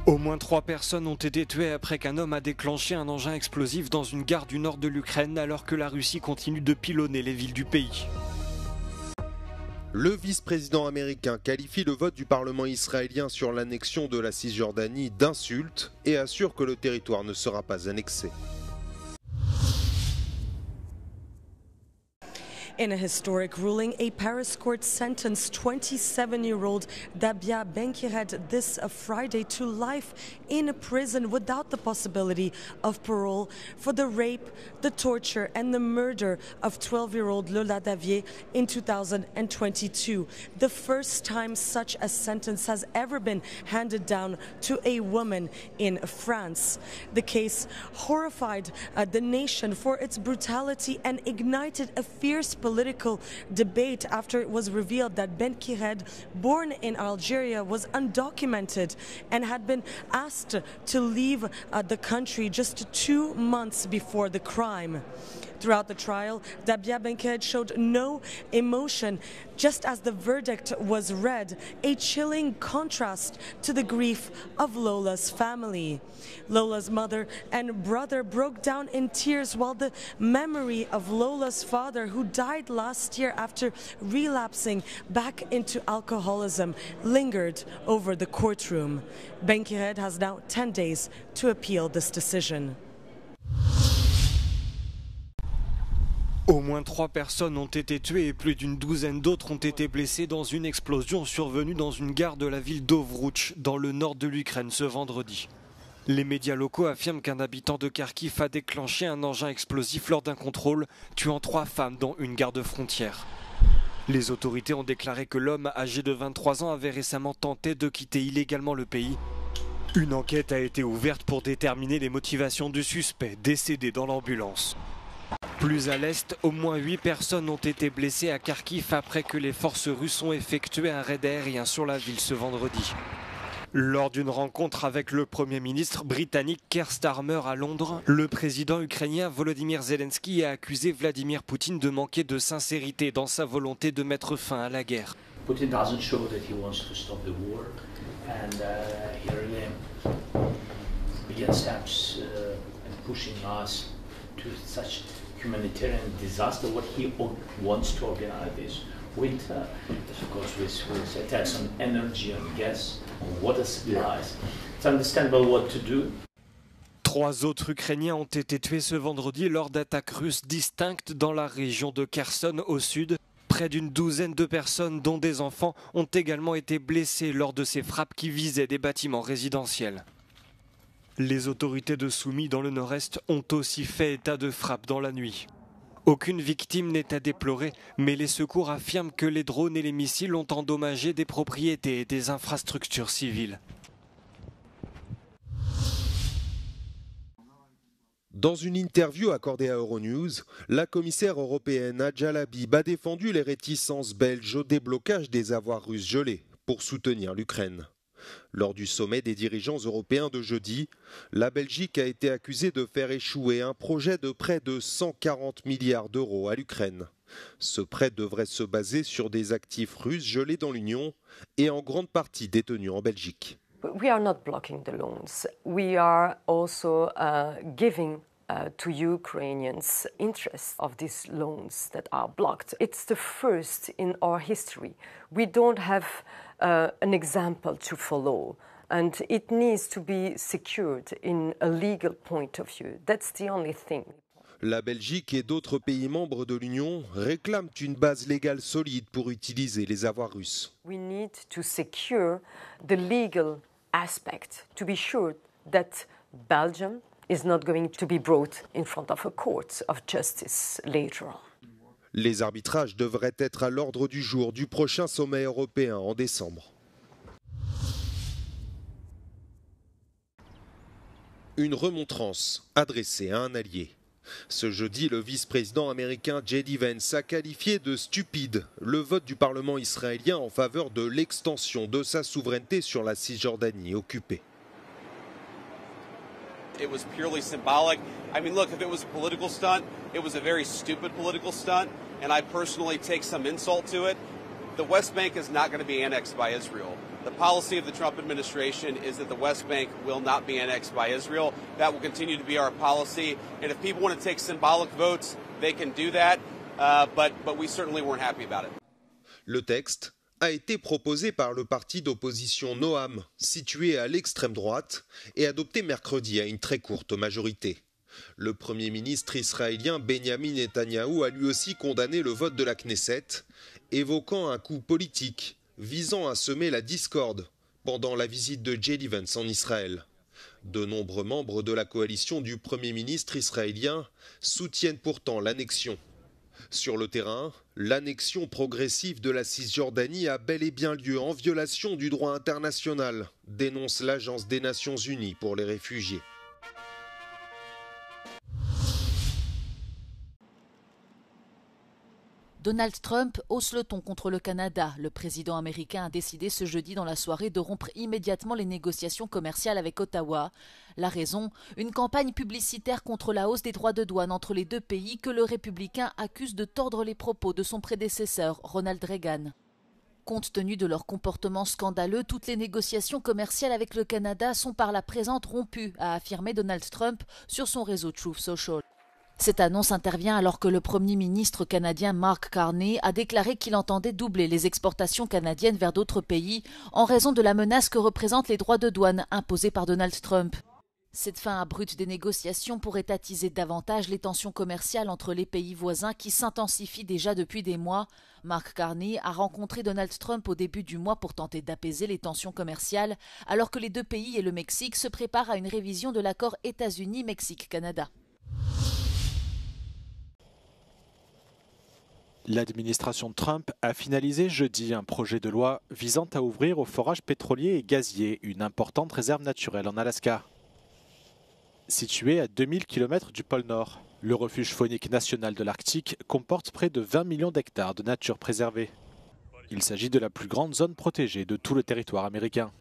Au moins 3 personnes ont été tuées après qu'un homme a déclenché un engin explosif dans une gare du nord de l'Ukraine alors que la Russie continue de pilonner les villes du pays. Le vice-président américain qualifie le vote du Parlement israélien sur l'annexion de la Cisjordanie d'insulte et assure que le territoire ne sera pas annexé. In a historic ruling, a Paris court sentenced 27-year-old Dabia Ben-Kired this Friday to life in prison without the possibility of parole for the rape, the torture and the murder of 12-year-old Lola Davier in 2022. The first time such a sentence has ever been handed down to a woman in France. The case horrified the nation for its brutality and ignited a fierce political debate after it was revealed that Ben-Kired, born in Algeria, was undocumented and had been asked to leave the country just 2 months before the crime. Throughout the trial, Dabia Ben-Kired showed no emotion, just as the verdict was read, a chilling contrast to the grief of Lola's family. Lola's mother and brother broke down in tears while the memory of Lola's father, who died last year after relapsing back into alcoholism, lingered over the courtroom. Ben-Kired has now 10 days to appeal this decision. Au moins 3 personnes ont été tuées et plus d'une douzaine d'autres ont été blessées dans une explosion survenue dans une gare de la ville d'Ovrouch, dans le nord de l'Ukraine, ce vendredi. Les médias locaux affirment qu'un habitant de Kharkiv a déclenché un engin explosif lors d'un contrôle, tuant 3 femmes dont une garde-frontière. Les autorités ont déclaré que l'homme âgé de 23 ans avait récemment tenté de quitter illégalement le pays. Une enquête a été ouverte pour déterminer les motivations du suspect décédé dans l'ambulance. Plus à l'est, au moins 8 personnes ont été blessées à Kharkiv après que les forces russes ont effectué un raid aérien sur la ville ce vendredi. Lors d'une rencontre avec le Premier ministre britannique Keir Starmer à Londres, le président ukrainien Volodymyr Zelensky a accusé Vladimir Poutine de manquer de sincérité dans sa volonté de mettre fin à la guerre. Putin doesn't show that he wants to stop the war, and he really began steps and pushing us to such humanitarian disaster. What he wants to organize this with, of course, with attacks on energy, on gas, on water supplies. It's understandable what to do. 3 autres Ukrainiens ont été tués ce vendredi lors d'attaques russes distinctes dans la région de Kherson au sud. Près d'une douzaine de personnes, dont des enfants, ont également été blessées lors de ces frappes qui visaient des bâtiments résidentiels. Les autorités de Soumy dans le nord-est ont aussi fait état de frappes dans la nuit. Aucune victime n'est à déplorer, mais les secours affirment que les drones et les missiles ont endommagé des propriétés et des infrastructures civiles. Dans une interview accordée à Euronews, la commissaire européenne Nadja Labib a défendu les réticences belges au déblocage des avoirs russes gelés pour soutenir l'Ukraine. Lors du sommet des dirigeants européens de jeudi, la Belgique a été accusée de faire échouer un projet de prêt de 140 milliards d'euros à l'Ukraine. Ce prêt devrait se baser sur des actifs russes gelés dans l'Union et en grande partie détenus en Belgique. We are not blocking the loans. We are also giving to Ukrainians interest of these loans that are blocked. It's the first in our history. We don't have an example to follow, and it needs to be secured in a legal point of view. That's the only thing. La Belgique et d'autres pays membres de l'Union réclament une base légale solide pour utiliser les avoirs russes. We need to secure the legal aspect to be sure that Belgium is not going to be brought in front of a court of justice later on. Les arbitrages devraient être à l'ordre du jour du prochain sommet européen en décembre. Une remontrance adressée à un allié. Ce jeudi, le vice-président américain J.D. Vance a qualifié de stupide le vote du Parlement israélien en faveur de l'extension de sa souveraineté sur la Cisjordanie occupée. It was purely symbolic. I mean, look, if it was a political stunt, it was a very stupid political stunt, and I personally take some insult to it. The West Bank is not going to be annexed by Israel. The policy of the Trump administration is that the West Bank will not be annexed by Israel. That will continue to be our policy. And if people want to take symbolic votes, they can do that. But we certainly weren't happy about it. Le texte a été proposé par le parti d'opposition Noam, situé à l'extrême droite, et adopté mercredi à une très courte majorité. Le Premier ministre israélien Benjamin Netanyahou a lui aussi condamné le vote de la Knesset, évoquant un coup politique visant à semer la discorde pendant la visite de J.D. Vance en Israël. De nombreux membres de la coalition du Premier ministre israélien soutiennent pourtant l'annexion. Sur le terrain, l'annexion progressive de la Cisjordanie a bel et bien lieu en violation du droit international, dénonce l'Agence des Nations Unies pour les réfugiés. Donald Trump hausse le ton contre le Canada. Le président américain a décidé ce jeudi dans la soirée de rompre immédiatement les négociations commerciales avec Ottawa. La raison, une campagne publicitaire contre la hausse des droits de douane entre les deux pays que le républicain accuse de tordre les propos de son prédécesseur, Ronald Reagan. Compte tenu de leur comportement scandaleux, toutes les négociations commerciales avec le Canada sont par la présente rompues, a affirmé Donald Trump sur son réseau Truth Social. Cette annonce intervient alors que le Premier ministre canadien Mark Carney a déclaré qu'il entendait doubler les exportations canadiennes vers d'autres pays en raison de la menace que représentent les droits de douane imposés par Donald Trump. Cette fin abrupte des négociations pourrait attiser davantage les tensions commerciales entre les pays voisins qui s'intensifient déjà depuis des mois. Mark Carney a rencontré Donald Trump au début du mois pour tenter d'apaiser les tensions commerciales, alors que les deux pays et le Mexique se préparent à une révision de l'accord États-Unis-Mexique-Canada. L'administration Trump a finalisé jeudi un projet de loi visant à ouvrir aux forages pétroliers et gaziers une importante réserve naturelle en Alaska. Situé à 2000 km du pôle Nord, le refuge faunique national de l'Arctique comporte près de 20 millions d'hectares de nature préservée. Il s'agit de la plus grande zone protégée de tout le territoire américain.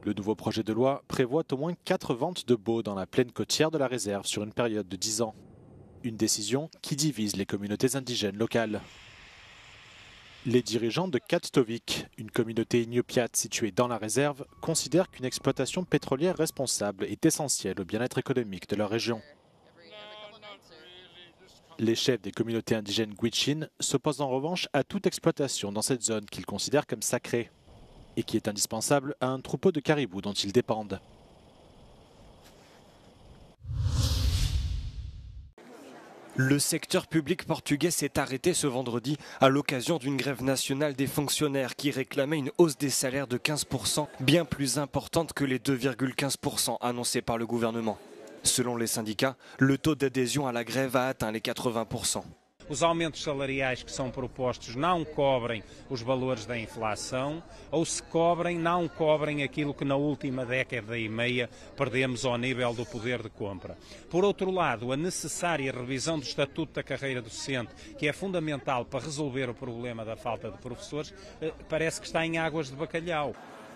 Le nouveau projet de loi prévoit au moins 4 ventes de baux dans la plaine côtière de la réserve sur une période de 10 ans. Une décision qui divise les communautés indigènes locales. Les dirigeants de Katstovik, une communauté inupiat située dans la réserve, considèrent qu'une exploitation pétrolière responsable est essentielle au bien-être économique de leur région. Les chefs des communautés indigènes Gwich'in s'opposent en revanche à toute exploitation dans cette zone qu'ils considèrent comme sacrée et qui est indispensable à un troupeau de caribous dont ils dépendent. Le secteur public portugais s'est arrêté ce vendredi à l'occasion d'une grève nationale des fonctionnaires qui réclamaient une hausse des salaires de 15%, bien plus importante que les 2,15% annoncés par le gouvernement. Selon les syndicats, le taux d'adhésion à la grève a atteint les 80%. Os aumentos salariais que são propostos não cobrem os valores da inflação, ou se cobrem, não cobrem aquilo que na última década e meia perdemos ao nível do poder de compra. Por outro lado, a necessária revisão do Estatuto da Carreira Docente, que é fundamental para resolver o problema da falta de professores, parece que está em águas de bacalhau.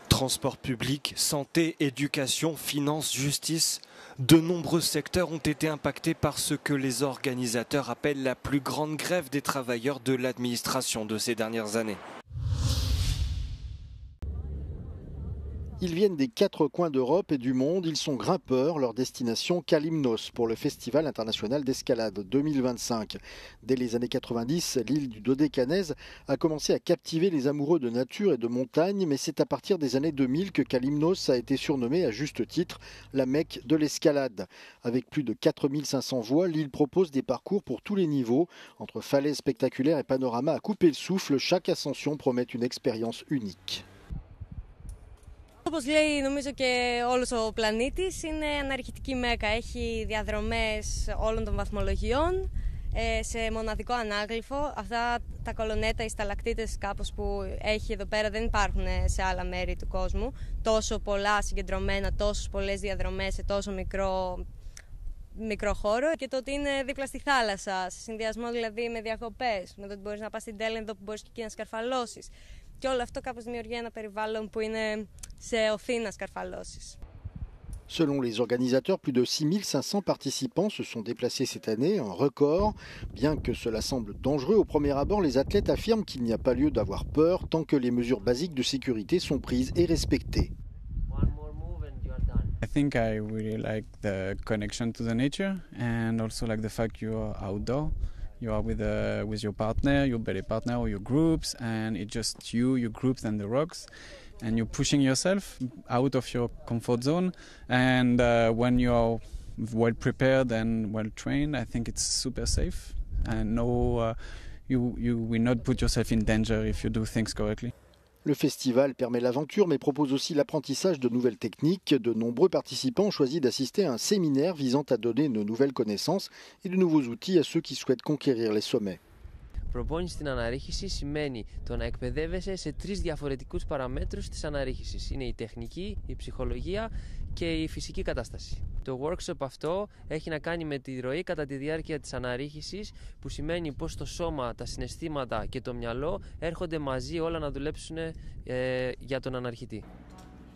Transport public, santé, éducation, finances, justice, de nombreux secteurs ont été impactés par ce que les organisateurs appellent la plus grande grève des travailleurs de l'administration de ces dernières années. Ils viennent des 4 coins d'Europe et du monde. Ils sont grimpeurs. Leur destination, Kalymnos, pour le Festival international d'escalade 2025. Dès les années 90, l'île du Dodécanèse a commencé à captiver les amoureux de nature et de montagne, mais c'est à partir des années 2000 que Kalymnos a été surnommée à juste titre la Mecque de l'escalade. Avec plus de 4500 voies, l'île propose des parcours pour tous les niveaux. Entre falaises spectaculaires et panoramas à couper le souffle, chaque ascension promet une expérience unique. Όπως λέει νομίζω και όλος ο πλανήτης, είναι αναρχητική μέκα. Έχει διαδρομές όλων των βαθμολογιών σε μοναδικό ανάγλυφο. Αυτά τα κολονέτα, οι σταλακτίτες κάπως που έχει εδώ πέρα δεν υπάρχουν σε άλλα μέρη του κόσμου. Τόσο πολλά συγκεντρωμένα, τόσες πολλές διαδρομές σε τόσο μικρό χώρο και το ότι είναι δίπλα στη θάλασσα, σε συνδυασμό δηλαδή με διακοπές, με το ότι μπορείς να πας στην Τέλενδο που μπορείς και εκεί να σκαρφαλώσεις. Και όλο αυτό κάπως δημιουργεί ένα περιβάλλον που είναι σε οθή να σκαρφαλώσεις. Selon les organisateurs, plus de 6500 participants se sont déplacés cette année, un record. Bien que cela semble dangereux au premier abord, les athlètes affirment qu'il n'y a pas lieu d'avoir peur tant que les mesures basiques de sécurité sont prises et respectées. I think I really like the connection to the nature and also like the fact you are outdoor. You are with your partner, your belly partner or your groups, and it's just you, your groups and the rocks. And you're pushing yourself out of your comfort zone. And when you're well prepared and well trained, I think it's super safe. And you will not put yourself in danger if you do things correctly. Le festival permet l'aventure mais propose aussi l'apprentissage de nouvelles techniques. De nombreux participants ont choisi d'assister à un séminaire visant à donner de nouvelles connaissances et de nouveaux outils à ceux qui souhaitent conquérir les sommets. Προπόνηση στην αναρρίχηση σημαίνει το να εκπαιδεύεσαι σε 3 διαφορετικούς παραμέτρους της αναρρίχησης. Είναι η τεχνική, η ψυχολογία και η φυσική κατάσταση. Το workshop αυτό έχει να κάνει με τη ροή κατά τη διάρκεια της αναρρίχησης, που σημαίνει πως το σώμα, τα συναισθήματα και το μυαλό έρχονται μαζί όλα να δουλέψουν για τον αναρχητή.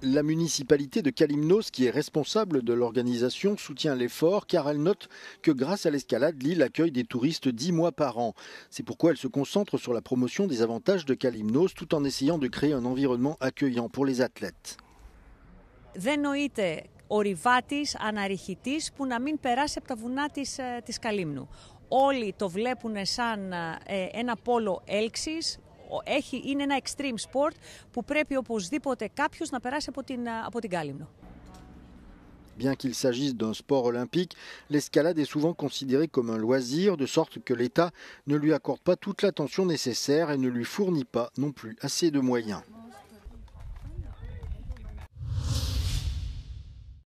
La municipalité de Kalymnos, qui est responsable de l'organisation, soutient l'effort car elle note que grâce à l'escalade, l'île accueille des touristes 10 mois par an. C'est pourquoi elle se concentre sur la promotion des avantages de Kalymnos tout en essayant de créer un environnement accueillant pour les athlètes. Δεν νοείται ορειβάτης, αναρριχητής που να μην περάσει από τα βουνά της Καλύμνου. Όλοι το βλέπουν σαν ένα πόλο έλξης. Είναι ένα extreme sport που πρέπει οπωσδήποτε κάποιος να περάσει από την Κάλυμνο. Bien qu'il s'agisse d'un sport olympique, l'escalade est souvent considérée comme un loisir, de sorte que l'État ne lui accorde pas toute l'attention nécessaire et ne lui fournit pas non plus assez de moyens.